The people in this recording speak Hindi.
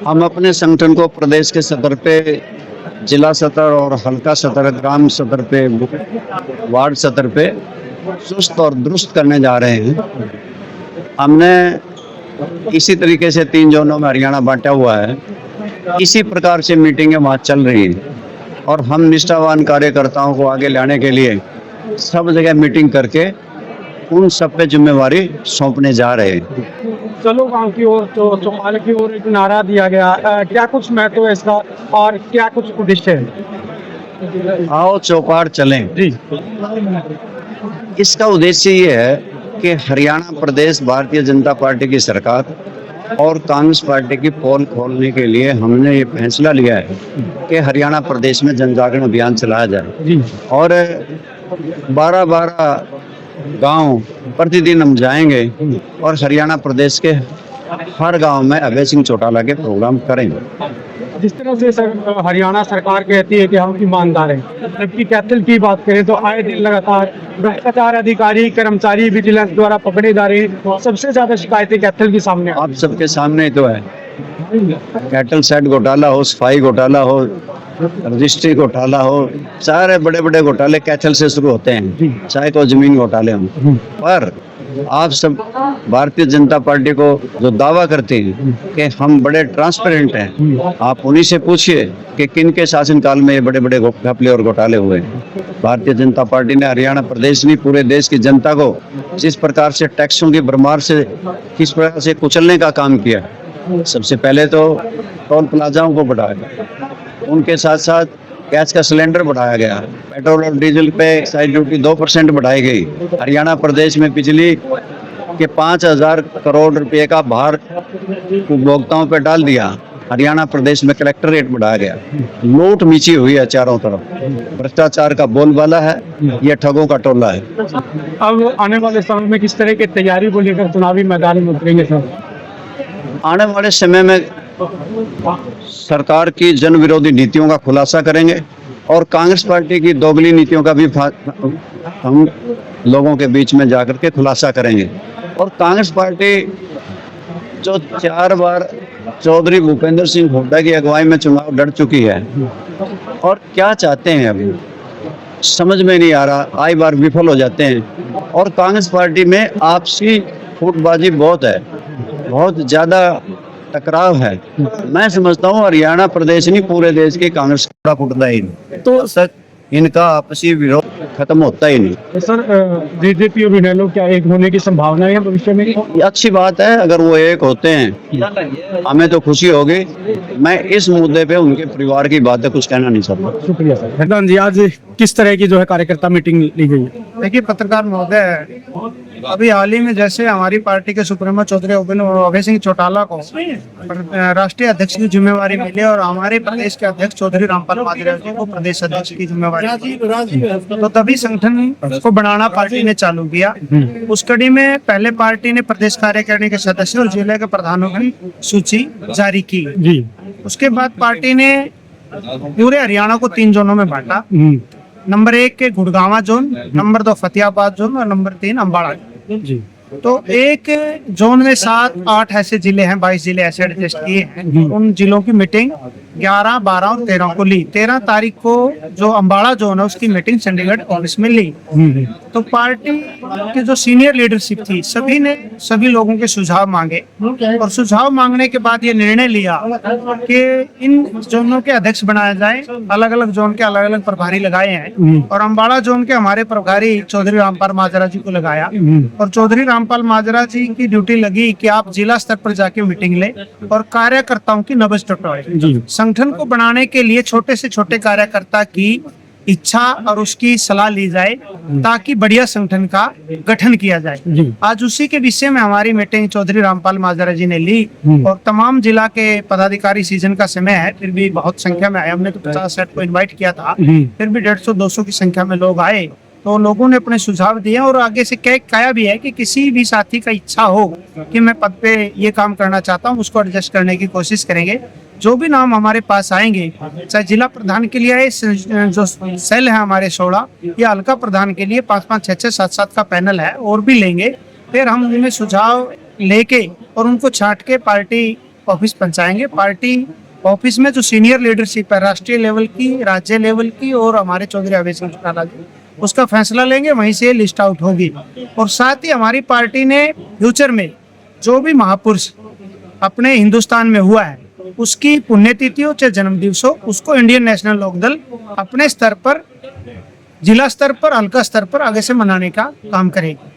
हम अपने संगठन को प्रदेश के सतर पे, जिला सतर और हल्का सतर, ग्राम सतर पे, वार्ड सतर पे चुस्त और दुरुस्त करने जा रहे हैं। हमने इसी तरीके से 3 जोनों में हरियाणा बांटा हुआ है। इसी प्रकार से मीटिंगें वहाँ चल रही हैं और हम निष्ठावान कार्यकर्ताओं को आगे लाने के लिए सब जगह मीटिंग करके उन सब पे जिम्मेवारी सौंपने जा रहे हैं। चलो गांव की ओर, तो चौपाल की ओर एक नारा दिया गया, क्या कुछ महत्व है इसका और क्या कुछ उद्देश्य है? आओ चौपार चलें। जी, इसका उद्देश्य ये है कि हरियाणा प्रदेश भारतीय जनता पार्टी की सरकार और कांग्रेस पार्टी की पोल खोलने के लिए हमने ये फैसला लिया है कि हरियाणा प्रदेश में जन जागरण अभियान चलाया जाए जी, और 12-12 गांव प्रतिदिन हम जाएंगे और हरियाणा प्रदेश के हर गांव में अभय सिंह चौटाला के प्रोग्राम करेंगे। जिस तरह से हरियाणा सरकार कहती है कि हम ईमानदार हैं, जबकि कैथल की बात करें तो आए दिन लगातार भ्रष्टाचार अधिकारी कर्मचारी विजिलेंस द्वारा पकड़े जा रहे हैं। सबसे ज्यादा शिकायतें कैथल की सामने आप सबके सामने ही तो है, कैटल सेट घोटाला हो, सफाई घोटाला हो, रजिस्ट्री घोटाला हो, सारे बड़े बड़े घोटाले कैथल से शुरू होते हैं, चाहे तो जमीन घोटाले हों। पर आप सब भारतीय जनता पार्टी को जो दावा करते हैं कि हम बड़े ट्रांसपेरेंट हैं, आप उन्हीं से पूछिए कि किन के शासनकाल में ये बड़े बड़े घपले और घोटाले हुए हैं। भारतीय जनता पार्टी ने हरियाणा प्रदेश नहीं, पूरे देश की जनता को जिस प्रकार से टैक्सों की भरमार से किस प्रकार से कुचलने का काम किया। सबसे पहले तो टोल प्लाजाओं को बढ़ाया, उनके साथ साथ गैस का सिलेंडर बढ़ाया गया, पेट्रोल और डीजल पे एक्साइज ड्यूटी 2% बढ़ाई गई। हरियाणा प्रदेश में बिजली के 5,000 करोड़ रुपए का भार उपभोक्ताओं पे डाल दिया। हरियाणा प्रदेश में कलेक्टर रेट बढ़ाया गया। लूट मिची हुई है चारों तरफ, भ्रष्टाचार का बोलबाला है, ये ठगों का टोला है। अब आने वाले समय में किस तरह की तैयारी को लेकर चुनावी मैदान में उतरेंगे सर? आने वाले समय में सरकार की जन विरोधी नीतियों का खुलासा करेंगे और कांग्रेस पार्टी की दोगली नीतियों का भी हम लोगों के बीच में जाकर के खुलासा करेंगे। और कांग्रेस पार्टी जो 4 बार चौधरी भूपेंद्र सिंह हुड्डा की अगुवाई में चुनाव लड़ चुकी है और क्या चाहते हैं अभी समझ में नहीं आ रहा, आई बार विफल हो जाते हैं। और कांग्रेस पार्टी में आपसी फुटबाजी बहुत है, बहुत ज्यादा टकराव है। मैं समझता हूँ हरियाणा प्रदेश नहीं, पूरे देश की कांग्रेस का फुटता ही नहीं, तो सर इनका आपसी विरोध खत्म होता ही नहीं। सर, बीजेपी और इनेलो क्या एक होने की संभावना है भविष्य में? ये अच्छी बात है, अगर वो एक होते हैं हमें तो खुशी होगी। मैं इस मुद्दे पे उनके परिवार की बातें कुछ कहना नहीं चाहता। शुक्रिया सर। प्रधान जी, आज किस तरह की जो है कार्यकर्ता मीटिंग ली गई है? देखिए पत्रकार महोदय, अभी हाल ही में जैसे हमारी पार्टी के सुप्रीमो चौधरी अभय सिंह चौटाला को राष्ट्रीय अध्यक्ष की जिम्मेवारी मिली और हमारे प्रदेश के अध्यक्ष चौधरी रामपाल माजरा जी को प्रदेश अध्यक्ष की जिम्मेवारी मिली। तो तभी संगठन को बनाना पार्टी ने चालू किया। उस कड़ी में पहले पार्टी ने प्रदेश कार्यकारिणी के सदस्य और जिले के प्रधानों की सूची जारी की जी। उसके बाद पार्टी ने पूरे हरियाणा को 3 जोनों में बांटा। नंबर 1 के Gurgaon zone, number 2 Fatehabad zone और नंबर 3 अम्बाड़ा जी। तो एक जोन में 7-8 ऐसे जिले हैं, 22 जिले ऐसे एडजस्ट किए हैं। उन जिलों की मीटिंग 11, 12 और 13 को ली। 13 तारीख को जो अम्बाड़ा जोन है उसकी मीटिंग चंडीगढ़ ऑफिस में ली। तो पार्टी की जो सीनियर लीडरशिप थी सभी ने सभी लोगों के सुझाव मांगे और सुझाव मांगने के बाद ये निर्णय लिया कि इन जोनों के अध्यक्ष बनाए जाए। अलग अलग जोन के अलग अलग प्रभारी लगाए हैं और अम्बाड़ा जोन के हमारे प्रभारी चौधरी रामपाल माजरा जी को लगाया और चौधरी रामपाल माजरा जी की ड्यूटी लगी कि आप जिला स्तर पर जाके मीटिंग ले और कार्यकर्ताओं की नब्ज टटोए। संगठन को बनाने के लिए छोटे से छोटे कार्यकर्ता की इच्छा और उसकी सलाह ली जाए ताकि बढ़िया संगठन का गठन किया जाए। आज उसी के विषय में हमारी मीटिंग चौधरी रामपाल माजरा जी ने ली और तमाम जिला के पदाधिकारी, सीजन का समय है फिर भी बहुत संख्या में आए। हमने तो 50 सेट को इनवाइट किया था, फिर भी 150-200 की संख्या में लोग आए। तो लोगों ने अपने सुझाव दिए और आगे से कहा भी है कि किसी भी साथी का इच्छा हो कि मैं पद पे ये काम करना चाहता हूँ, उसको एडजस्ट करने की कोशिश करेंगे। जो भी नाम हमारे पास आएंगे, चाहे जिला प्रधान के लिए जो सेल है हमारे 16 या हल्का प्रधान के लिए 5-5, 6-6, 7-7 का पैनल है और भी लेंगे। फिर हम उनमें सुझाव लेके और उनको छांट के पार्टी ऑफिस पहुंचाएंगे। पार्टी ऑफिस में जो सीनियर लीडरशिप है, राष्ट्रीय लेवल की, राज्य लेवल की और हमारे चौधरी अभय सिंह चौटाला जी, उसका फैसला लेंगे, वहीं से लिस्ट आउट होगी। और साथ ही हमारी पार्टी ने फ्यूचर में जो भी महापुरुष अपने हिंदुस्तान में हुआ है, उसकी पुण्यतिथि हो चाहे जन्म दिवस हो, उसको इंडियन नेशनल लोकदल अपने स्तर पर, जिला स्तर पर, हल्का स्तर पर आगे से मनाने का काम करेगी।